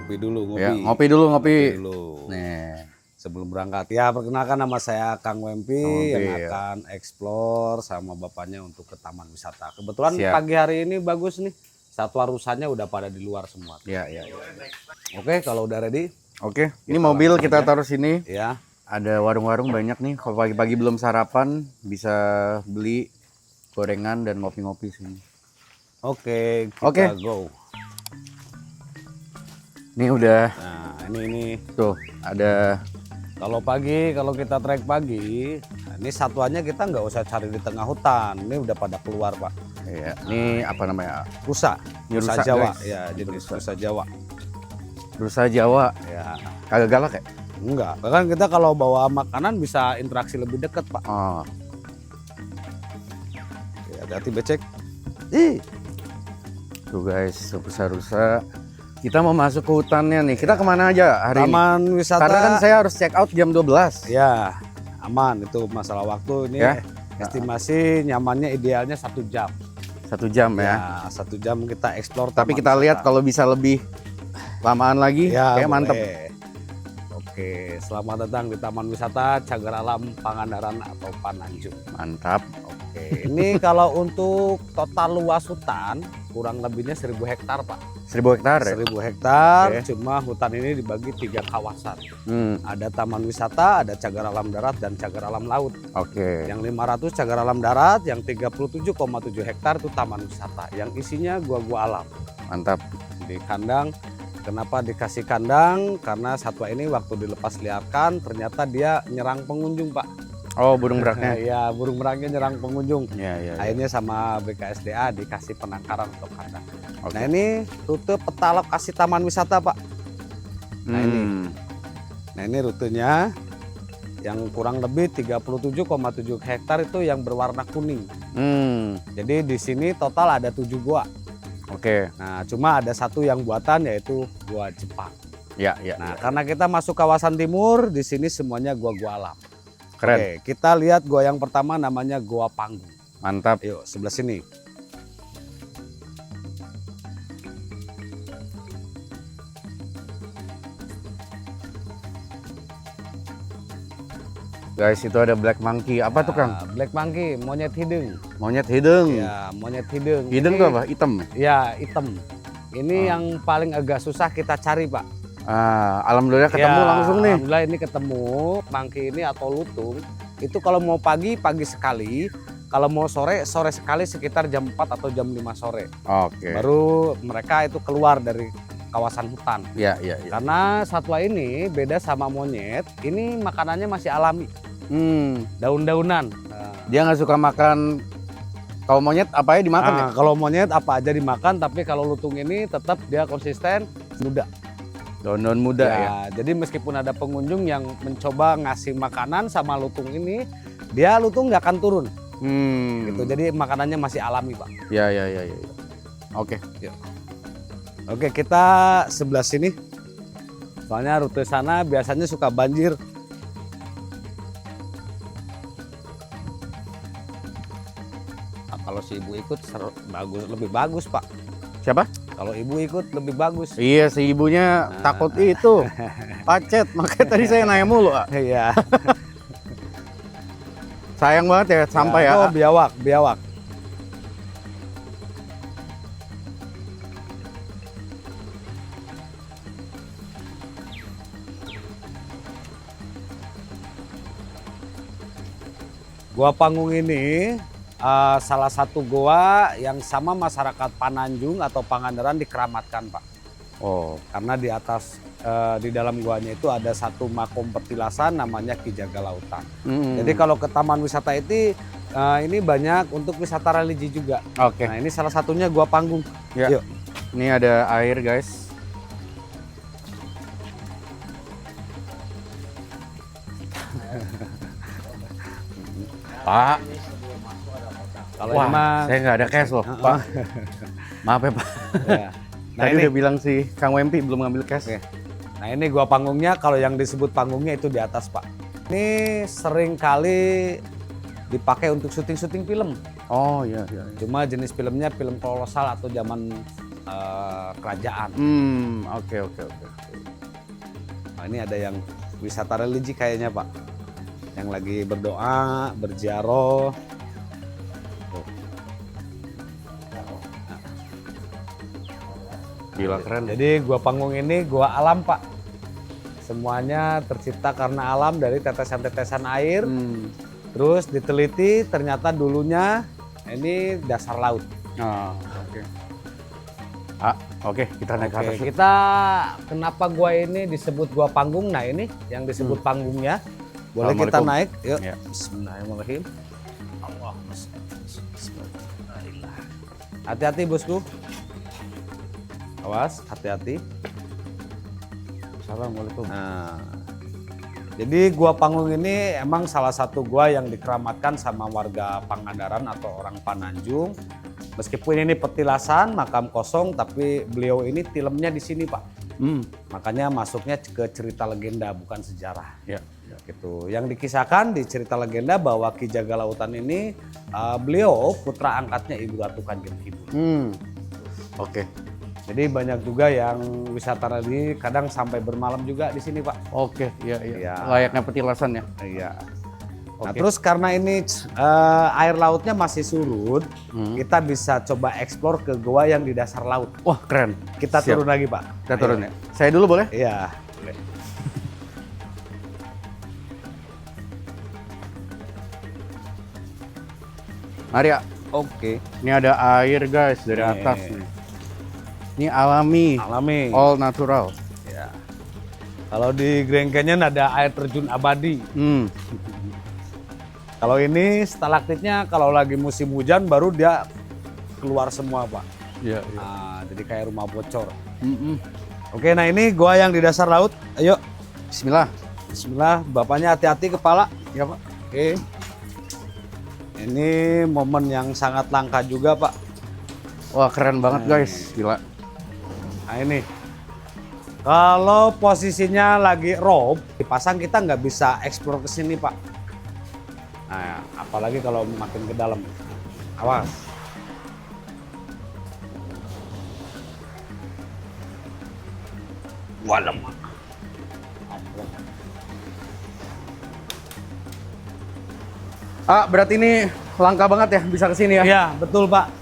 ngopi dulu, ngopi. Ya, ngopi dulu. Dulu. Nih. Sebelum berangkat. Ya, perkenalkan nama saya Kang Wempi yang ya. akan explore sama bapaknya untuk ke taman wisata. Kebetulan Siap. pagi hari ini bagus nih. Satwa rusanya udah pada di luar semua. Ya. Oke, kalau udah ready. Oke, ini mobil kita taruh sini. Ya. Ada warung-warung banyak nih. Kalau pagi-pagi belum sarapan, bisa beli gorengan dan ngopi-ngopi sini. Oke, kita go. Ini udah. Nah, ini Tuh, ada. kalau pagi, kalau kita trek pagi, nah ini satuannya kita nggak usah cari di tengah hutan. Ini udah pada keluar, Pak. Iya, ini apa namanya? Rusa, Ini rusa rusa, Jawa. guys. Ya, jenis rusa Jawa. Rusa Jawa. Ya, Kagak galak ya? enggak. Bahkan kita kalau bawa makanan bisa interaksi lebih dekat, Pak. Oh. Ya, hati-hati becek. Tuh guys, rusa-rusa. Kita mau masuk ke hutannya nih. Kita kemana aja hari ini? Taman wisata. Karena kan saya harus check out jam 12. Ya, aman itu masalah waktu ini. Ya. Estimasi nyamannya idealnya 1 jam. 1 jam ya. Ya, 1 jam kita explore. Tapi taman kita lihat wisata. kalau bisa lebih lamaan lagi, Ya, kayak mantep. boleh. Oke, selamat datang di Taman Wisata Cagar Alam Pangandaran atau Pananjung. Mantap. Oke, ini kalau untuk total luas hutan kurang lebihnya 1000 hektar, Pak. 1000 hektar ya? 1000 hektar, Oke. cuma hutan ini dibagi 3 kawasan. Hmm, Ada taman wisata, ada cagar alam darat, dan cagar alam laut. oke. Yang 500 cagar alam darat, yang 37,7 hektar itu taman wisata. Yang isinya gua-gua alam. Mantap. Di kandang, kenapa dikasih kandang? Karena satwa ini waktu dilepas liarkan, ternyata dia nyerang pengunjung, Pak. Oh, burung meraknya. Ya, burung meraknya nyerang pengunjung. Ya. Akhirnya sama BKSDA dikasih penangkaran untuk kandang. Oke. Nah, ini rute peta lokasi taman wisata, Pak. Nah, ini rutenya yang kurang lebih 37,7 hektar itu yang berwarna kuning. Jadi di sini total ada 7 gua. Oke. Nah, cuma ada satu yang buatan yaitu gua Jepang. Ya. Nah, karena kita masuk kawasan timur, di sini semuanya gua-gua alam. Keren. Oke, kita lihat gua yang pertama namanya Gua Panggung. Mantap. Yuk, sebelah sini. Guys, itu ada black monkey. Apa tuh, Kang? Black monkey, monyet hidung. Monyet hidung. Ya, monyet hidung. Hidung Ini- tuh apa? Hitam. Ya, hitam. Ini yang paling agak susah kita cari, Pak. Alhamdulillah ketemu Ya, langsung nih. Alhamdullah ini ketemu. Monkey ini atau lutung, itu kalau mau pagi sekali. Kalau mau sore sekali sekitar jam 4 atau jam 5 sore. Oke. Baru mereka itu keluar dari kawasan hutan. Ya. Karena satwa ini beda sama monyet, ini makanannya masih alami, daun-daunan. Nah, Dia nggak suka makan. Kalau monyet apa aja dimakan ya? kalau monyet apa aja dimakan, tapi kalau lutung ini tetap dia konsisten muda. Daun-daun muda ya. Jadi meskipun ada pengunjung yang mencoba ngasih makanan sama lutung ini, dia lutung nggak akan turun. Gitu. Jadi makanannya masih alami, Pak. Ya. Oke. Oke, kita sebelah sini. Soalnya rute sana biasanya suka banjir. Nah, kalau si ibu ikut lebih bagus, Pak. Siapa? Kalau ibu ikut lebih bagus. Iya, si ibunya takut itu. Pacet, makanya tadi saya nanya mulu. Iya. Sayang banget ya sampai Oh, ya. biawak. Gua Panggung ini salah satu goa yang sama masyarakat Pananjung atau Pangandaran dikeramatkan, Pak. Oh, Karena di atas di dalam goanya itu ada satu makom petilasan namanya Ki Jaga Lautan. Jadi kalau ke taman wisata itu ini banyak untuk wisata religi juga. oke. Nah, ini salah satunya Gua Panggung. Ya. Yuk. Ini ada air, guys. Pak, Kalau wah, emang saya nggak ada cash loh, Pak. Maaf ya, Pak. ya. Nah, Tadi ini udah bilang si Kang Wempi belum ngambil cash. Oke. Nah, ini Gua Panggungnya, kalau yang disebut panggungnya itu di atas, Pak. Ini sering kali dipakai untuk syuting-syuting film. Oh iya. Cuma jenis filmnya film kolosal atau zaman kerajaan. Oke. Nah, ini ada yang wisata religi kayaknya Pak, yang lagi berdoa, berziarah. Tuh. Gila keren. Jadi gua panggung ini gua alam Pak. Semuanya tercipta karena alam dari tetesan-tetesan air. Terus diteliti ternyata dulunya ini dasar laut. Oke. Oke, kita naik ke Oke, atas. kita kenapa gua ini disebut gua panggung? Nah ini yang disebut panggungnya. Boleh kita Assalamualaikum. naik? Yuk. Ya. Bismillahirrahmanirrahim. Allahumma sholli. Bismillah. Hati-hati bosku. Awas, hati-hati. Assalamualaikum. Nah, jadi gua panggung ini emang salah satu gua yang dikeramatkan sama warga Pangandaran atau orang Pananjung. Meskipun ini petilasan, makam kosong, tapi beliau ini tilemnya di sini Pak. Makanya masuknya ke cerita legenda bukan sejarah. Ya. Gitu. Yang dikisahkan di cerita legenda bahwa Ki Jaga Lautan ini beliau putra angkatnya Ibu Ratu Kanjeng Kidul. Oke. Jadi banyak juga yang wisata religi kadang sampai bermalam juga di sini Pak. Oke, iya. Iya. Layaknya petilasan ya. Iya. Nah Oke. terus karena ini air lautnya masih surut, kita bisa coba eksplor ke goa yang di dasar laut. Wah, keren. Kita Siap. turun lagi Pak. Kita turun ya. Saya dulu boleh? Iya. Boleh. Mari ya. Oke. Ini ada air guys dari Nih. atas nih. Ini alami, Alami. all natural. Ya. Kalau di Grand Canyon ada air terjun abadi. Kalau ini stalaktitnya kalau lagi musim hujan baru dia keluar semua Pak. Iya. Nah, jadi kayak rumah bocor. Oke, nah ini gua yang di dasar laut. Ayo, Bismillah. Bismillah. Bapaknya hati-hati kepala. Ya Pak. Oke. Ini momen yang sangat langka juga Pak. Wah keren banget guys, gila. Nah ini. Kalau posisinya lagi rob, dipasang kita nggak bisa eksplor ke sini Pak. Nah, apalagi kalau makin ke dalam. Awas. Walem. Berarti ini langka banget ya bisa ke sini ya? Iya, betul Pak.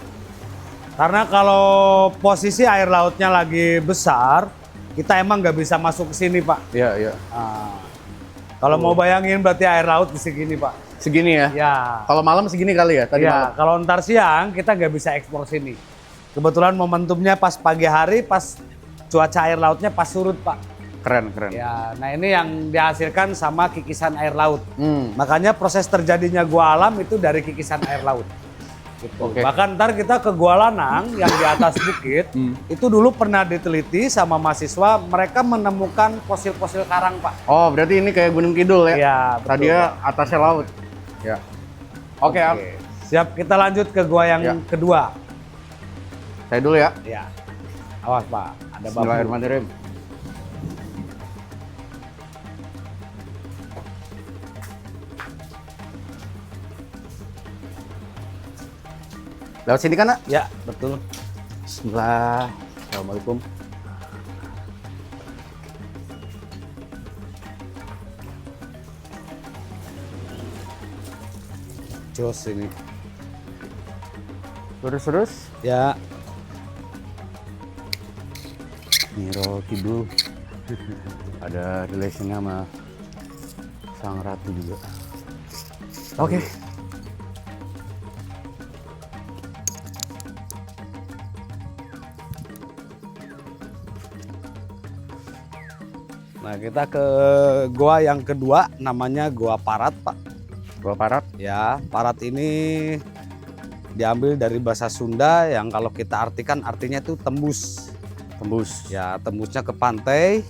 Karena kalau posisi air lautnya lagi besar, kita emang nggak bisa masuk ke sini Pak. Iya. Nah, kalau mau bayangin berarti air laut di segini Pak. Segini ya? Ya. Kalau malam segini kali ya? Tadi malam. Ya, kalau ntar siang kita nggak bisa ekspor sini. Kebetulan momentumnya pas pagi hari, pas cuaca air lautnya pas surut Pak. Keren. Ya, nah ini yang dihasilkan sama kikisan air laut. Hmm. Makanya proses terjadinya gua alam itu dari kikisan air laut. Gitu. Oke. Bahkan ntar kita ke Gua Lanang yang di atas bukit, itu dulu pernah diteliti sama mahasiswa, mereka menemukan fosil-fosil karang Pak. Oh berarti ini kayak Gunung Kidul ya? Iya, betul, Tadinya Pak. atasnya laut. Ya. Oke, Am. Siap, kita lanjut ke gua yang Ya. kedua. Saya dulu ya. Ya. Awas Pak, ada bambu. Bismillahirrahmanirrahim. Lewat sini kan, Nak? Ya, betul. Bismillah. Assalamualaikum. Jos ini. Terus. Ya, Niro Kidul. Ada relation sama Sang Ratu juga. Oke. nah kita ke gua yang kedua, namanya Gua Parat Pak. Gua Parat. Ya, Parat ini diambil dari bahasa Sunda yang kalau kita artikan artinya itu tembus. Tembus. Ya, tembusnya ke pantai.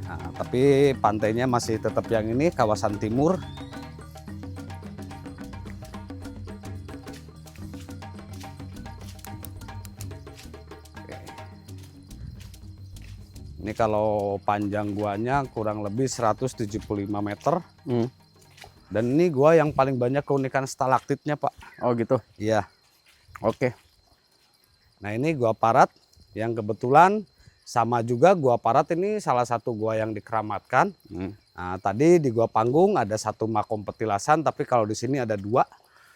Nah, tapi pantainya masih tetap yang ini kawasan timur. Oke. Ini kalau panjang guanya kurang lebih 175 meter. Dan ini gua yang paling banyak keunikan stalaktitnya Pak. Oh gitu. Iya. Oke. Nah ini Gua Parat yang kebetulan sama juga Gua Parat ini salah satu gua yang dikeramatkan. Nah, tadi di Gua Panggung ada satu makom petilasan, tapi kalau di sini ada dua,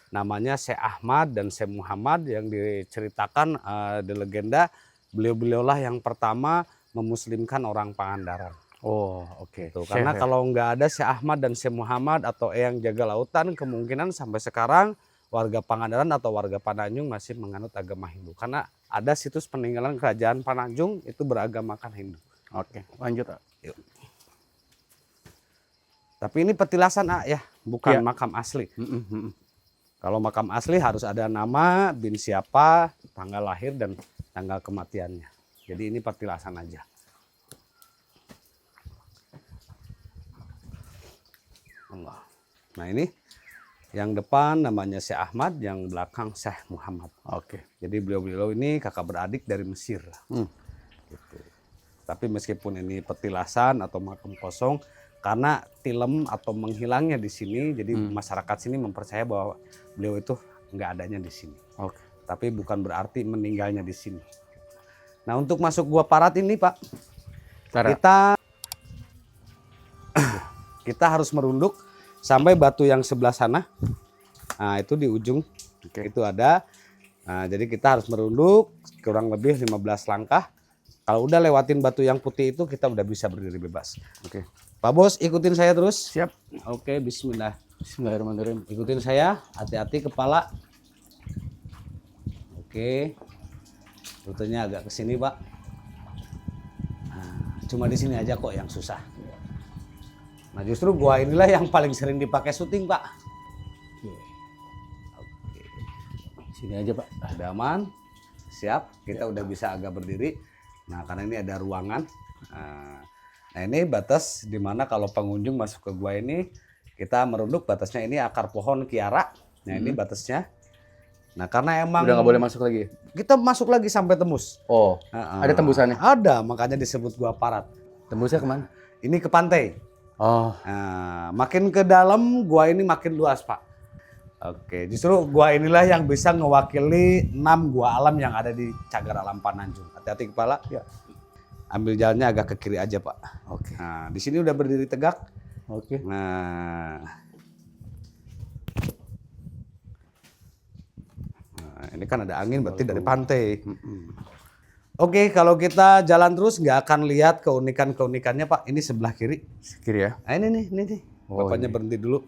namanya Syekh Ahmad dan Syekh Muhammad yang diceritakan di legenda beliau-beliaulah yang pertama memuslimkan orang Pangandaran. Oh, oke. Tuh, karena kalau nggak ada Syekh Ahmad dan Syekh Muhammad atau Eyang Jaga Lautan, kemungkinan sampai sekarang warga Pangandaran atau warga Pananjung masih menganut agama Hindu. Karena ada situs peninggalan kerajaan Pananjung itu beragamakan Hindu. Oke, lanjut. Yuk. Tapi ini petilasan ya, bukan makam asli. Kalau makam asli harus ada nama, bin siapa, tanggal lahir dan tanggal kematiannya. Jadi ini petilasan aja. Allah. Nah ini yang depan namanya Syekh Ahmad, yang belakang Syekh Muhammad. Oke. Jadi beliau-beliau ini kakak beradik dari Mesir. Gitu. Tapi meskipun ini petilasan atau makam kosong, karena tilem atau menghilangnya di sini, jadi masyarakat sini mempercaya bahwa beliau itu nggak adanya di sini. Oke. Tapi bukan berarti meninggalnya di sini. Nah untuk masuk Gua Parat ini Pak, kita harus merunduk sampai batu yang sebelah sana. Nah itu di ujung itu ada. Nah, jadi kita harus merunduk kurang lebih 15 langkah. Kalau udah lewatin batu yang putih itu kita udah bisa berdiri bebas. Oke. Pak Bos ikutin saya terus. Siap. Oke, bismillah. Bismillahirrahmanirrahim. Ikutin saya, hati-hati kepala. Oke. Rutenya agak ke sini, Pak. Nah, cuma di sini aja kok yang susah. Nah, justru gua inilah yang paling sering dipakai syuting, Pak. Oke. Sini aja, Pak. Udah aman. Siap, kita udah bisa agak berdiri. Nah, karena ini ada ruangan. Nah, ini batas dimana kalau pengunjung masuk ke gua ini, kita merunduk batasnya ini akar pohon kiara. Nah, ini batasnya. Nah, karena emang Udah nggak boleh masuk lagi? kita masuk lagi sampai tembus. Oh, ada tembusannya? Ada, makanya disebut Gua Parat. Tembusnya kemana? Ini ke pantai. Oh, Nah, makin ke dalam gua ini makin luas, Pak. Oke, justru gua inilah yang bisa mewakili 6 gua alam yang ada di Cagar Alam Pananjung. Hati-hati kepala. ya. Ambil jalannya agak ke kiri aja, Pak. Oke. Nah, di sini udah berdiri tegak. Oke. Nah, ini kan ada angin berarti dari pantai. Oke, kalau kita jalan terus nggak akan lihat keunikan-keunikannya, Pak. Ini sebelah kiri. Kiri ya? Nah, ini nih. Bapaknya berhenti dulu.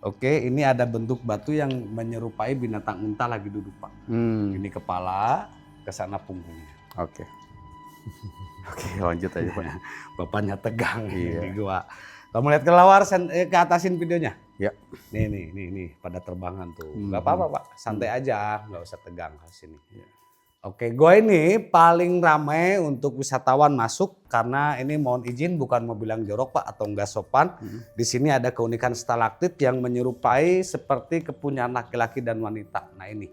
Oke, ini ada bentuk batu yang menyerupai binatang unta lagi duduk, Pak. Ini kepala, ke sana punggungnya. Oke. Oke, lanjut aja, Pak. Bapaknya tegang Iya. di gua. Kamu lihat ke atasin videonya. Ya. Nih, pada terbangan tuh. Gak apa-apa, Pak. Santai aja, nggak usah tegang ke sini. Oke, gua ini paling ramai untuk wisatawan masuk karena ini mohon izin bukan mau bilang jorok, Pak, atau enggak sopan. Di sini ada keunikan stalaktit yang menyerupai seperti kepunyaan laki-laki dan wanita. Nah, ini.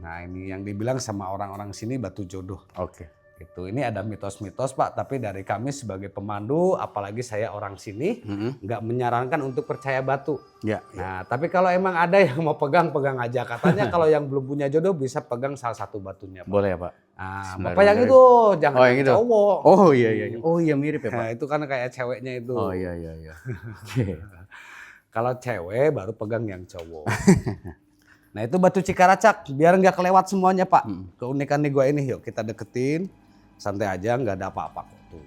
Nah, ini yang dibilang sama orang-orang sini batu jodoh. Oke. Itu ini ada mitos-mitos, Pak, tapi dari kami sebagai pemandu, apalagi saya orang sini, nggak menyarankan untuk percaya batu. Ya. Nah, tapi kalau emang ada yang mau pegang aja. Katanya kalau yang belum punya jodoh bisa pegang salah satu batunya, Pak. Boleh ya, Pak? Nah, Bapak yang itu, jangan Oh, yang yang itu? cowok. Oh iya. Oh iya, mirip ya, Pak? Nah, itu kan kayak ceweknya itu. Oh iya. Oke. Kalau cewek baru pegang yang cowok. Nah, itu batu Cikaracak, biar nggak kelewat semuanya, Pak. Keunikan nih gua ini, yuk kita deketin. Santai aja, nggak ada apa-apa kok tuh.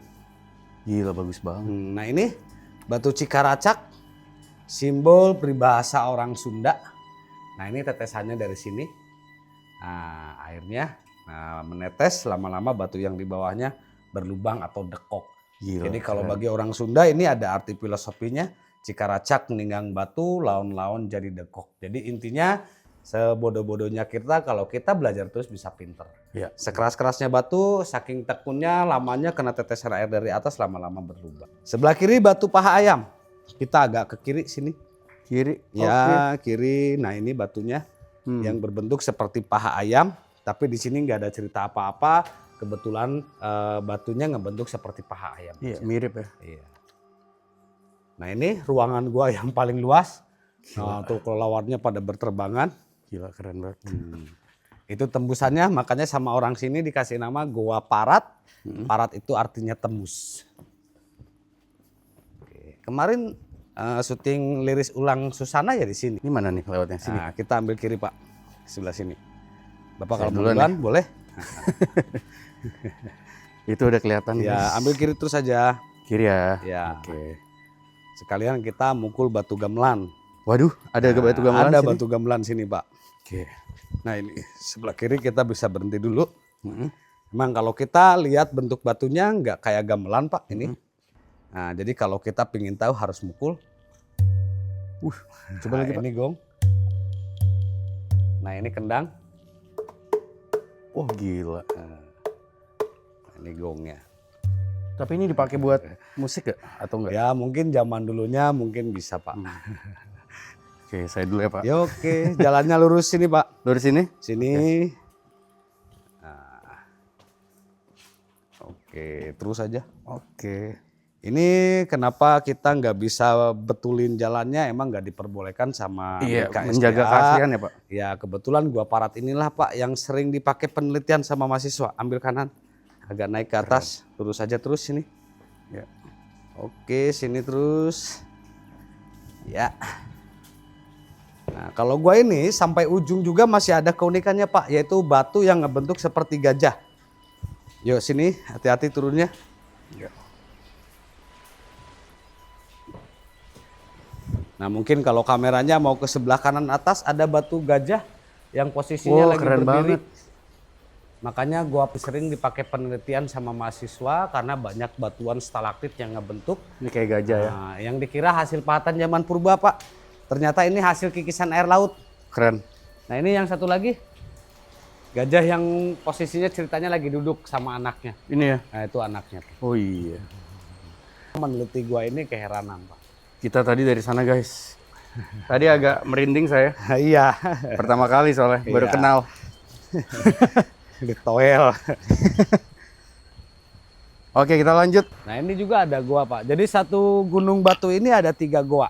Gila, bagus banget. Nah, ini batu Cikaracak, simbol peribahasa orang Sunda. Nah, ini tetesannya dari sini. Nah, airnya menetes, lama-lama batu yang di bawahnya berlubang atau dekok. Gila, Jadi kalau keren. bagi orang Sunda ini ada arti filosofinya, Cikaracak ninggang batu, laun-laun jadi dekok. Jadi intinya sebodoh-bodohnya kita, kalau kita belajar terus bisa pinter. Ya. Sekeras-kerasnya batu, saking tekunnya lamanya kena tetesan air dari atas, lama-lama berlubang. Sebelah kiri batu paha ayam. Kita agak ke kiri sini. Kiri. Ya, kiri. Nah, ini batunya yang berbentuk seperti paha ayam, tapi di sini nggak ada cerita apa-apa. Kebetulan batunya ngebentuk seperti paha ayam. Iya, mirip ya. Iya. Nah, ini ruangan gua yang paling luas. Nah, tuh kelelawarnya pada berterbangan. Gila, keren banget. Itu tembusannya, makanya sama orang sini dikasih nama Goa Parat. Parat itu artinya tembus. Oke. Kemarin syuting liris ulang Susana ya di sini. Ini mana nih lewatnya sini? Nah, kita ambil kiri Pak, sebelah sini. Bapak Saya kalau duluan duluan boleh. Itu udah kelihatan. Ya, ambil kiri terus saja. Kiri ya. Ya. Oke. Sekalian kita mukul batu gamelan. Waduh, ada batu gamelan Ada sini? batu gamelan sini Pak. Oke. Nah ini sebelah kiri kita bisa berhenti dulu. Emang kalau kita lihat bentuk batunya nggak kayak gamelan Pak ini. Nah jadi kalau kita pingin tahu harus mukul. Coba lagi Pak. Ini gong. Nah ini kendang. Oh gila. Nah, ini gongnya. Tapi ini dipakai buat musik gak? Atau enggak? Ya mungkin zaman dulunya mungkin bisa Pak. Oke, saya dulu ya Pak. Ya oke, jalannya lurus sini Pak. Lurus sini? Sini. Nah. Oke, terus aja. Oke. Ini kenapa kita nggak bisa betulin jalannya, emang nggak diperbolehkan sama Iya, BKSDA. menjaga keaslian ya Pak? Ya kebetulan Gua Parat inilah Pak yang sering dipakai penelitian sama mahasiswa. Ambil kanan, agak naik ke atas, lurus aja terus sini. Ya. Oke, sini terus. Ya. Nah, kalau gua ini sampai ujung juga masih ada keunikannya Pak, yaitu batu yang ngebentuk seperti gajah. Yuk sini, hati-hati turunnya. Ya. Nah mungkin kalau kameranya mau ke sebelah kanan atas ada batu gajah yang posisinya lagi keren berdiri. banget. Makanya gua sering dipakai penelitian sama mahasiswa karena banyak batuan stalaktit yang ngebentuk. Ini kayak gajah ya? Nah, yang dikira hasil pahatan zaman purba Pak. Ternyata ini hasil kikisan air laut. Keren. Nah ini yang satu lagi. Gajah yang posisinya ceritanya lagi duduk sama anaknya. Ini ya? Nah itu anaknya. Oh iya. Meneliti gua ini keheranan Pak. Kita tadi dari sana guys. Tadi agak merinding saya. Iya. Pertama kali soalnya, baru Iya. kenal. Di toel. Oke kita lanjut. Nah ini juga ada gua Pak. Jadi satu gunung batu ini ada 3 gua.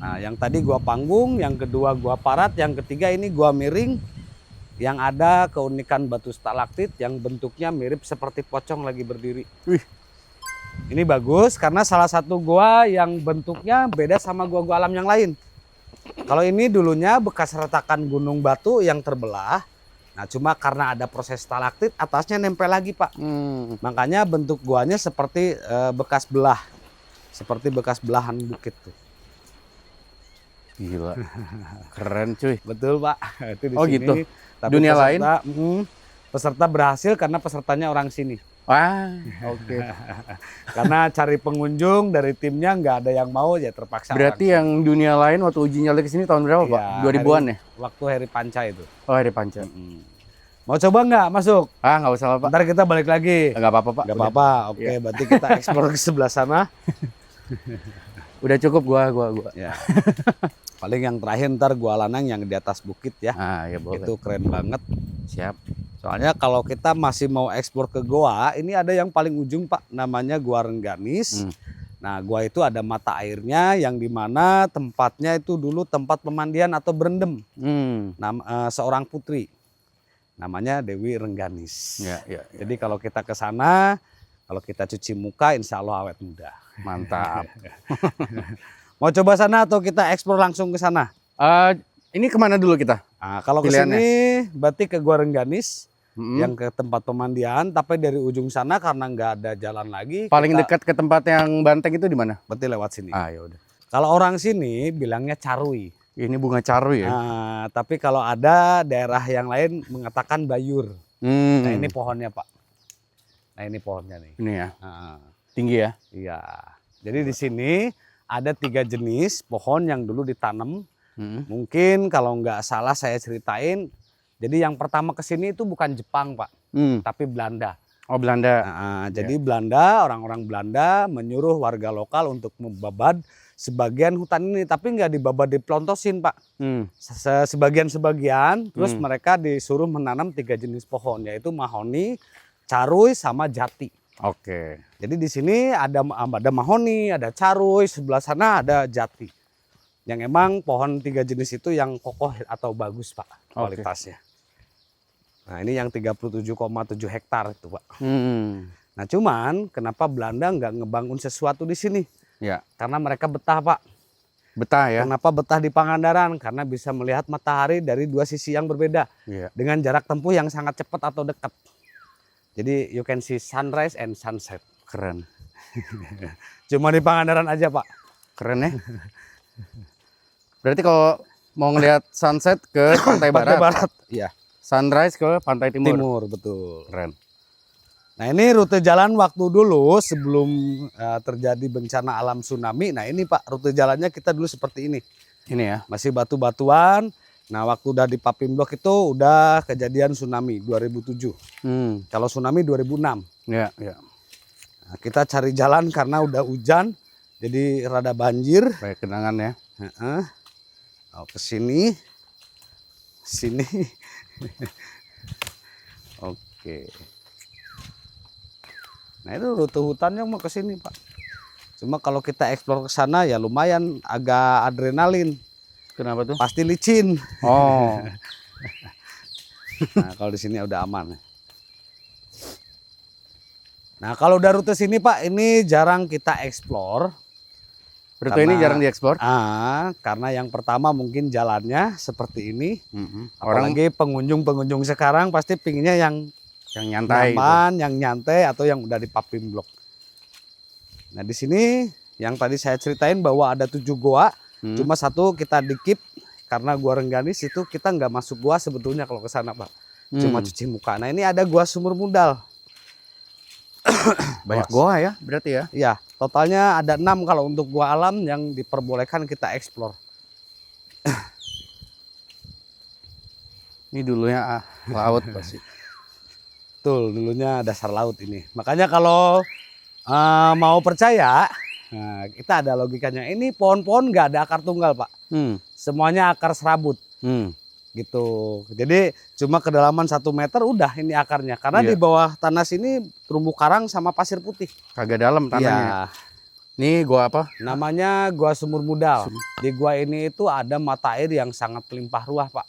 Nah yang tadi gua panggung, yang kedua gua parat, yang ketiga ini gua miring. Yang ada keunikan batu stalaktit yang bentuknya mirip seperti pocong lagi berdiri. Wih. Ini bagus karena salah satu gua yang bentuknya beda sama gua-gua alam yang lain. Kalau ini dulunya bekas retakan gunung batu yang terbelah. Nah cuma karena ada proses stalaktit atasnya nempel lagi Pak. Makanya bentuk guanya seperti bekas belah. Seperti bekas belahan bukit tuh. Gila. Keren cuy. Betul Pak. Itu di Oh, sini. gitu. Tapi Dunia peserta berhasil karena pesertanya orang sini. Wah, oke. Karena cari pengunjung dari timnya nggak ada yang mau ya terpaksa. Berarti yang dunia lain waktu uji nyali ke sini tahun berapa Pak? 2000-an ya? Waktu Heri Panca itu. Oh Hari Panca. Mau coba nggak masuk? Ah nggak usah lah Pak. Ntar kita balik lagi. Nggak apa-apa Pak. Nggak Udah. apa-apa. Oke, Iya. berarti kita eksplor ke sebelah sana. Udah cukup gua. Ya. Paling yang terakhir ntar Gua Lanang yang di atas bukit ya. Ah ya boleh. Itu keren banget. Siap. Soalnya kalau kita masih mau eksplor ke goa, ini ada yang paling ujung Pak, namanya Gua Rengganis. Nah, gua itu ada mata airnya yang dimana tempatnya itu dulu tempat pemandian atau berendam. Seorang putri, namanya Dewi Rengganis. Ya. Jadi kalau kita ke sana, kalau kita cuci muka, insya Allah awet muda. Mantap. Mau coba sana atau kita eksplor langsung ke sana? Ini kemana dulu kita? Nah, kalau ke Pilihannya? sini berarti ke Gua Rengganis. Yang ke tempat pemandian, tapi dari ujung sana karena nggak ada jalan lagi. Paling kita dekat ke tempat yang Banteng itu di mana? berarti lewat sini. Ah ya udah. Kalau orang sini bilangnya carui. Ini bunga caru ya? Nah, tapi kalau ada daerah yang lain mengatakan bayur. Nah ini pohonnya Pak. Nah ini pohonnya nih. Ini ya, Nah, tinggi ya? iya. Jadi di sini ada 3 jenis pohon yang dulu ditanam. Mungkin kalau nggak salah saya ceritain. Jadi yang pertama ke sini itu bukan Jepang Pak, tapi Belanda. Oh Belanda. Jadi Belanda, orang-orang Belanda menyuruh warga lokal untuk membabad sebagian hutan ini, tapi nggak dibabad dipelontosin Pak. Sebagian-sebagian, terus mereka disuruh menanam 3 jenis pohon, yaitu mahoni, carui, sama jati. Oke. Jadi di sini ada mahoni, ada carui, sebelah sana ada jati. Yang emang pohon 3 jenis itu yang kokoh atau bagus Pak kualitasnya. Nah ini yang 37,7 hektar itu Pak. Hmm. Nah cuman kenapa Belanda nggak ngebangun sesuatu di sini? Ya, Karena mereka betah Pak. betah ya. Kenapa betah di Pangandaran? Karena bisa melihat matahari dari dua sisi yang berbeda. Iya. Dengan jarak tempuh yang sangat cepat atau dekat. Jadi you can see sunrise and sunset. Keren. Cuma di Pangandaran aja Pak. Keren ya. Berarti kalau mau ngelihat sunset ke pantai Pantai barat, Barat. Iya. sunrise ke pantai timur. Timur betul. Keren. Nah ini rute jalan waktu dulu sebelum terjadi bencana alam tsunami. Nah ini Pak rute jalannya kita dulu seperti ini. Ini ya. Masih batu-batuan. Nah waktu udah di Papim Blok itu udah kejadian tsunami 2007. Kalau tsunami 2006. Ya, ya. Nah, kita cari jalan karena udah hujan. Jadi rada banjir. Baik kenangan ya. Oh, ke sini. Sini. Oke. Nah itu rute hutannya mau ke sini Pak. Cuma kalau kita eksplor ke sana ya lumayan agak adrenalin. Kenapa tuh? Pasti licin. Oh. Nah kalau di sini udah aman. Nah kalau udah rute sini Pak, ini jarang kita eksplor. Rute ini jarang diekspor. Karena yang pertama mungkin jalannya seperti ini. Orang Apalagi pengunjung-pengunjung sekarang pasti pinginnya yang nyantai. nyaman, yang nyantai atau yang udah di Papim Blok. Nah di sini yang tadi saya ceritain bahwa ada 7 goa, cuma satu kita dikip karena gua Rengganis itu kita nggak masuk gua sebetulnya kalau ke sana Pak. Cuma cuci muka. Nah ini ada gua Sumur Mudal. Banyak goa ya berarti ya. Iya, totalnya ada 6 kalau untuk gua alam yang diperbolehkan kita eksplor. Ini dulunya laut pasti. Betul, dulunya dasar laut ini. Makanya kalau mau percaya, nah, kita ada logikanya. Ini pohon-pohon nggak ada akar tunggal Pak. Semuanya akar serabut. Gitu. Jadi cuma kedalaman 1 meter udah ini akarnya. Karena di bawah tanah sini terumbu karang sama pasir putih. Kagak dalam tanahnya. Ini gua apa? Namanya Gua Sumur Mudal. Di gua ini itu ada mata air yang sangat melimpah ruah Pak.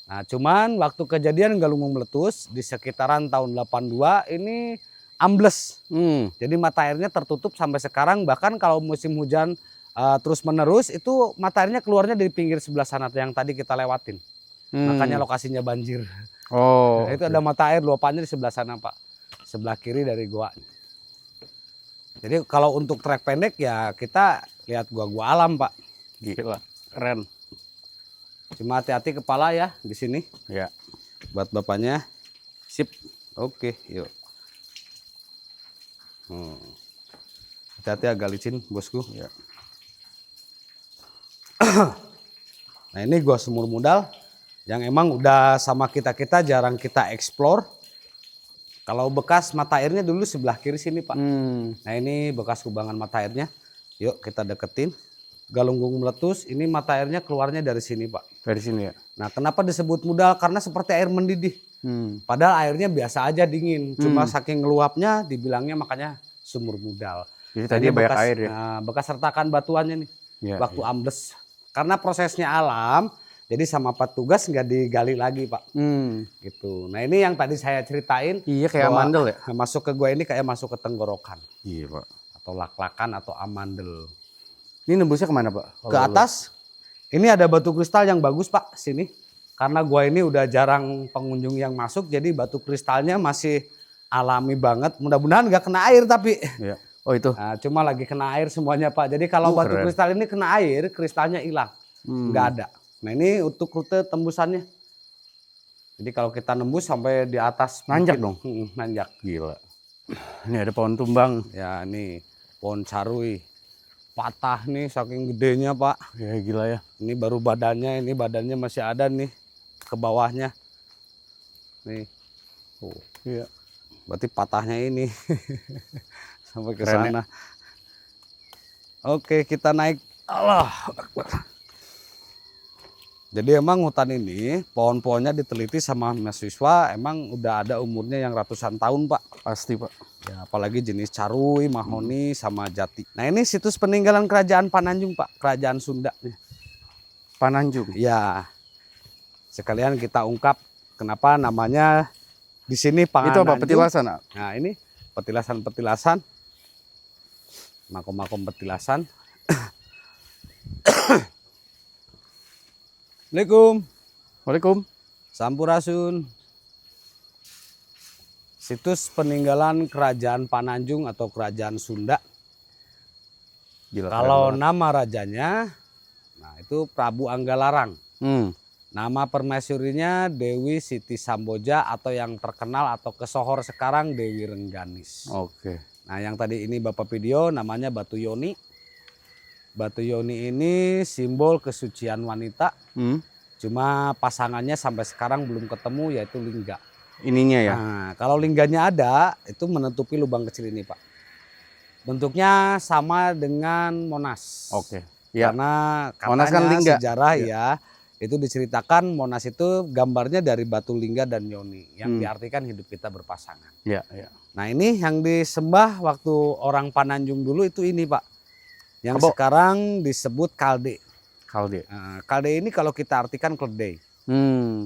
Nah cuman waktu kejadian Galunggung meletus di sekitaran tahun 82 ini ambles. Jadi mata airnya tertutup sampai sekarang. Bahkan kalau musim hujan terus menerus itu mata airnya keluarnya dari pinggir sebelah sana yang tadi kita lewatin. Makanya lokasinya banjir. Oh. Nah, itu ada mata air luapannya di sebelah sana Pak. Sebelah kiri dari gua. Jadi kalau untuk trek pendek ya kita lihat gua alam Pak. Gila. Keren. Cuma hati-hati kepala ya di sini. Ya. Buat bapaknya. Sip. Oke, yuk. Hati-hati agak licin bosku. Ya. Nah ini Gua Sumur Mudal yang emang udah sama kita jarang kita eksplor. Kalau bekas mata airnya dulu sebelah kiri sini Pak. Nah ini bekas kubangan mata airnya. Yuk kita deketin. Galunggung meletus, ini mata airnya keluarnya dari sini Pak. Dari sini ya. Nah kenapa disebut mudal? Karena seperti air mendidih. Padahal airnya biasa aja dingin. Cuma saking ngeluapnya dibilangnya makanya sumur mudal. Jadi tadi banyak bekas, air ya. Bekas retakan batuannya nih. Ya, waktu ambles. Karena prosesnya alam, jadi sama petugas nggak digali lagi Pak. Gitu. Nah ini yang tadi saya ceritain. Iya kayak amandel ya. Masuk ke gua ini kayak masuk ke tenggorokan. Iya Pak. Atau lak-lakan atau amandel. Ini nembusnya kemana Pak? Ke atas. Ini ada batu kristal yang bagus Pak sini. Karena gua ini udah jarang pengunjung yang masuk, jadi batu kristalnya masih alami banget. Mudah-mudahan nggak kena air tapi. Iya. Oh itu. Nah, cuma lagi kena air semuanya Pak. Jadi kalau batu kristal ini kena air, kristalnya hilang, nggak ada. Nah ini untuk rute tembusannya. Jadi kalau kita nembus sampai di atas. Nanjak dong. Nanjak. Gila. Ini ada pohon tumbang. Ya ini pohon carui. Patah nih saking gedenya Pak. Ya gila ya. Ini baru badannya, ini badannya masih ada nih ke bawahnya. Nih. Oh. Iya. Berarti patahnya ini. Sampai ke Keren sana. Ya? Oke, kita naik. Allah. Jadi emang hutan ini pohon-pohonnya diteliti sama mahasiswa emang udah ada umurnya yang ratusan tahun Pak. Pasti Pak. Ya, apalagi jenis carui, mahoni, sama jati. Nah ini situs peninggalan kerajaan Pananjung Pak, kerajaan Sunda. Pananjung? Ya, sekalian kita ungkap kenapa namanya di sini Itu apa? Pangananjung. Petilasan? Ah? Nah ini petilasan-petilasan, makom-makom petilasan. Assalamualaikum. Waalaikum. Sampurasun. Situs peninggalan Kerajaan Pananjung atau Kerajaan Sunda. Gila, Kalau keren banget. nama rajanya, nah itu Prabu Anggalarang. Hmm. Nama permaisurinya Dewi Siti Samboja atau yang terkenal atau kesohor sekarang Dewi Rengganis. Oke. Nah yang tadi ini Bapak video namanya Batu Yoni. Batu Yoni ini simbol kesucian wanita. Hmm. Cuma pasangannya sampai sekarang belum ketemu yaitu lingga. Ininya ya. Nah kalau lingganya ada itu menutupi lubang kecil ini Pak. Bentuknya sama dengan Monas. Oke. Ya. Karena Monas kan katanya lingga. sejarah ya itu diceritakan Monas itu gambarnya dari batu lingga dan yoni yang diartikan hidup kita berpasangan. Ya, ya. Nah ini yang disembah waktu orang Pananjung dulu itu ini Pak. Yang Kebo. sekarang disebut kalde. Kalde. Nah, kalde ini kalau kita artikan keledai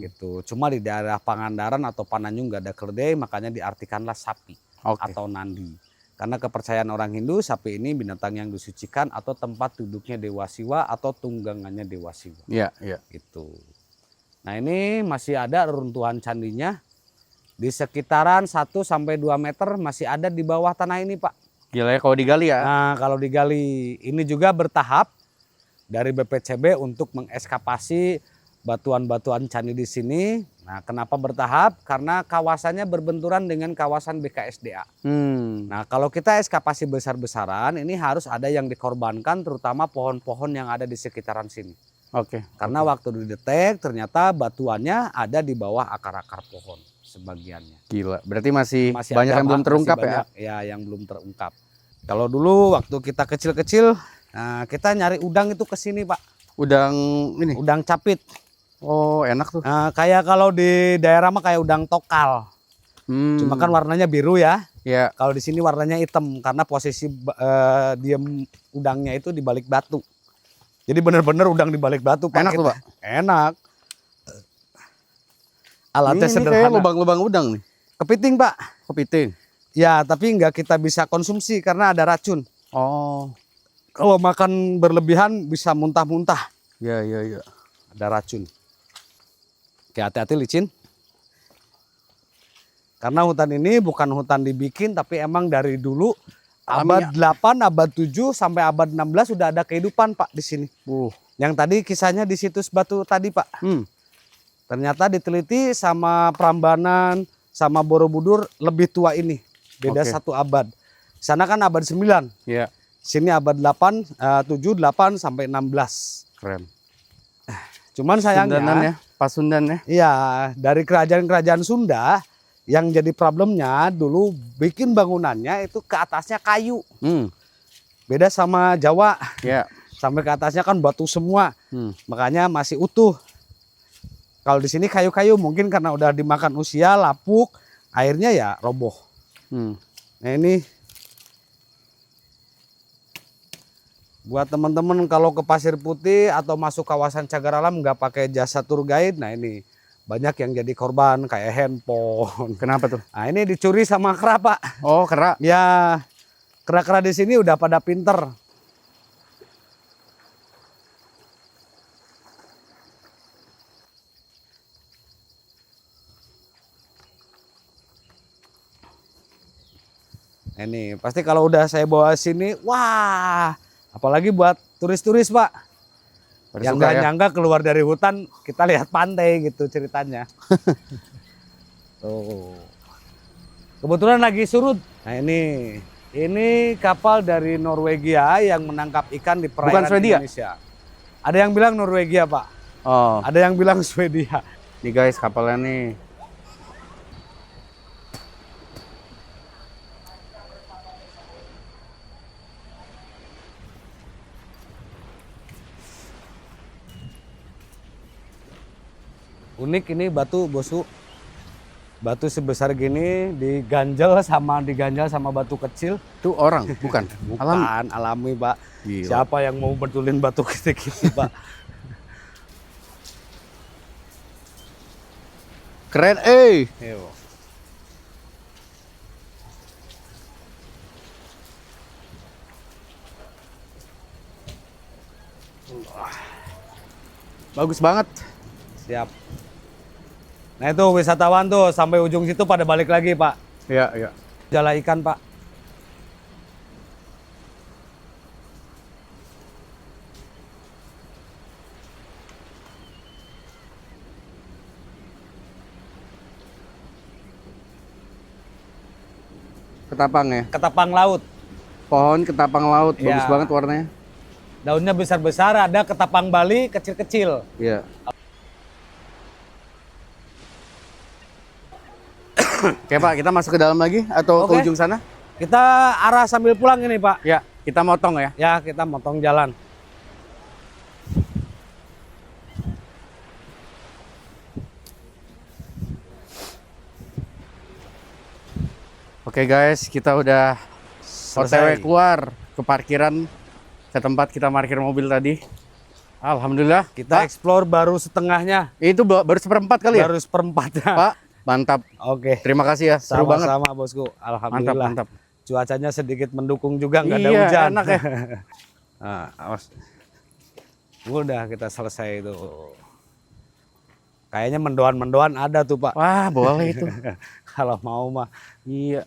gitu. Cuma di daerah Pangandaran atau Pananjung nggak ada keledai makanya diartikanlah sapi Oke. atau nandi. Karena kepercayaan orang Hindu sapi ini binatang yang disucikan atau tempat duduknya Dewa Siwa atau tunggangannya Dewa Siwa. Iya, iya. Gitu. Nah ini masih ada reruntuhan candinya. Di sekitaran 1 sampai 2 meter masih ada di bawah tanah ini Pak. Gila ya kalau digali ya. Nah kalau digali ini juga bertahap dari BPCB untuk mengeskapasi batuan-batuan candi di sini. Nah kenapa bertahap? Karena kawasannya berbenturan dengan kawasan BKSDA. Nah kalau kita eskapasi besar-besaran ini harus ada yang dikorbankan terutama pohon-pohon yang ada di sekitaran sini. Oke. Karena waktu didetek ternyata batuannya ada di bawah akar-akar pohon sebagiannya. Gila. Berarti masih Masih banyak ada, yang belum Pak, terungkap masih ya. banyak, ya yang belum terungkap. Kalau dulu waktu kita kecil-kecil, nah kita nyari udang itu ke sini Pak. Udang ini. Udang capit. Oh, enak tuh. Nah, kayak kalau di daerah mah kayak udang tokal. Cuma kan warnanya biru ya. Ya. Kalau di sini warnanya hitam karena posisi diem udangnya itu di balik batu. Jadi bener-bener udang di balik batu Pak. Enak tuh, Pak. Enak. Alatnya Ini kayak sederhana. lubang-lubang udang nih. Kepiting Pak. Kepiting. Ya tapi nggak kita bisa konsumsi karena ada racun. Oh. Kalau makan berlebihan bisa muntah-muntah. Ya, ya, ya. Ada racun. Oke, hati-hati licin. Karena hutan ini bukan hutan dibikin tapi emang dari dulu abad 8, abad 7 sampai abad 16 sudah ada kehidupan Pak di sini. Yang tadi kisahnya di situs batu tadi Pak. Ternyata diteliti sama Prambanan sama Borobudur lebih tua ini. Beda Oke. 1 abad. Sana kan abad 9. Ya. Sini abad 8, 7, 8 sampai 16. Keren. Cuman sayangnya Sundanan ya. Pasundan ya. iya, dari kerajaan-kerajaan Sunda yang jadi problemnya dulu bikin bangunannya itu ke atasnya kayu. Beda sama Jawa, Ya. sampai ke atasnya kan batu semua. Makanya masih utuh. Kalau di sini kayu-kayu mungkin karena udah dimakan usia, lapuk, airnya ya roboh. Nah ini buat teman-teman kalau ke Pasir Putih atau masuk kawasan Cagar Alam nggak pakai jasa tour guide, nah ini banyak yang jadi korban kayak handphone. Kenapa tuh? Nah ini dicuri sama kera Pak. Oh, kera. Ya kera-kera di sini udah pada pinter. Ini pasti kalau udah saya bawa sini, wah, apalagi buat turis-turis Pak. Pada Yang suka nggak ya? nyangka keluar dari hutan kita lihat pantai gitu ceritanya. Tuh. Kebetulan lagi surut. Nah ini kapal dari Norwegia yang menangkap ikan di perairan Swedia? Indonesia. Ada yang bilang Norwegia Pak, Oh, ada yang bilang Swedia. nih guys kapalnya nih. Unik ini batu bosu. Batu sebesar gini diganjel sama batu kecil. Itu orang, bukan? Alami. Bukan alami Pak. Gila. Siapa yang mau betulin batu kecil Pak? Keren, Yo. Bagus banget. Siap. Nah itu wisatawan tuh sampai ujung situ pada balik lagi Pak. Iya, iya. Jala ikan Pak. Ketapang ya. Ketapang laut. Pohon ketapang laut, bagus Iya. banget warnanya. Daunnya besar-besar, ada ketapang Bali kecil-kecil. Iya. Oke Pak, kita masuk ke dalam lagi atau ke Oke. ujung sana? Kita arah sambil pulang ini Pak. Ya, kita motong ya. Ya kita motong jalan. Oke guys, kita udah OTW keluar ke parkiran ke tempat kita parkir mobil tadi. Alhamdulillah Kita Pak, explore baru setengahnya. itu baru seperempat kali ya? Baru seperempatnya. Pak, mantap. Oke. Terima kasih ya, seru banget. Sama-sama bosku. Alhamdulillah. Mantap. Cuacanya sedikit mendukung juga, nggak ada Iya, hujan. enak ya. Nah, awas. Udah kita selesai itu. Kayaknya mendoan-mendoan ada tuh Pak. Wah, boleh itu. Kalau mau mah. Iya.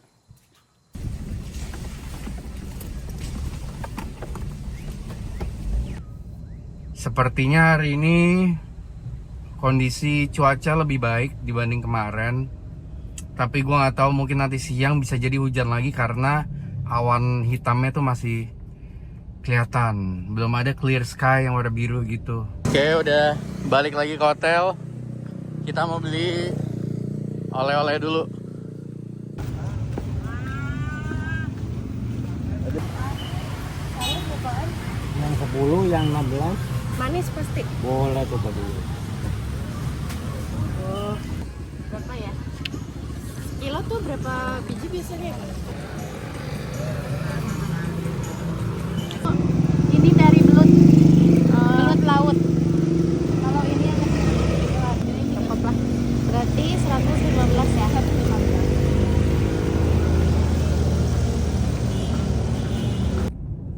Sepertinya hari ini kondisi cuaca lebih baik dibanding kemarin. Tapi gua nggak tahu, mungkin nanti siang bisa jadi hujan lagi karena awan hitamnya tuh masih kelihatan. Belum ada clear sky yang warna biru gitu. Oke, udah balik lagi ke hotel. Kita mau beli oleh-oleh dulu. Yang 10, yang 16 Manis pasti. boleh coba dulu. Oh. Berapa ya? Kilo tuh berapa biji biasanya? Oh, ini dari belut. Belut laut. Kalau ini yang ini cukup lah. Berarti 115 ya. 115.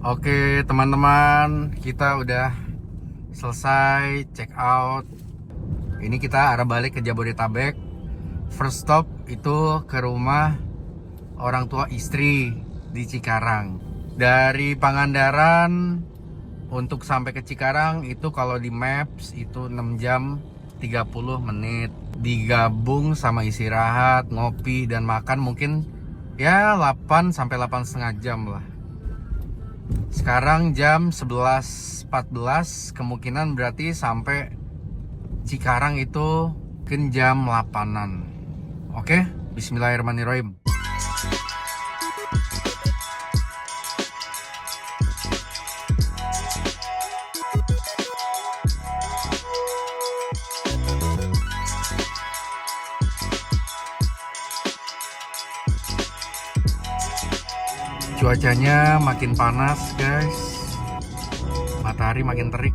Oke teman-teman, kita udah selesai check out. Ini kita arah balik ke Jabodetabek. First stop itu ke rumah orang tua istri di Cikarang. Dari Pangandaran untuk sampai ke Cikarang itu kalau di Maps itu 6 jam 30 menit. Digabung sama istirahat, ngopi dan makan mungkin ya 8 sampai 8,5 jam lah. Sekarang jam 11.14, kemungkinan berarti sampai Cikarang itu mungkin jam 8-an. Oke, bismillahirrahmanirrahim. Cuacanya makin panas guys, matahari makin terik.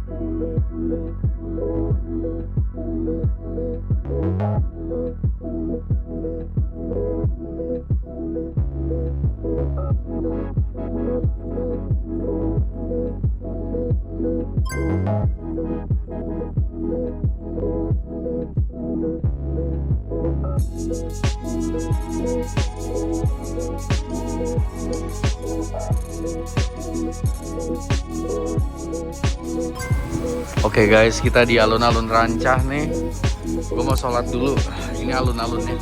Oke guys, kita di alun-alun Rancah nih. Gue mau sholat dulu. Ini alun-alunnya.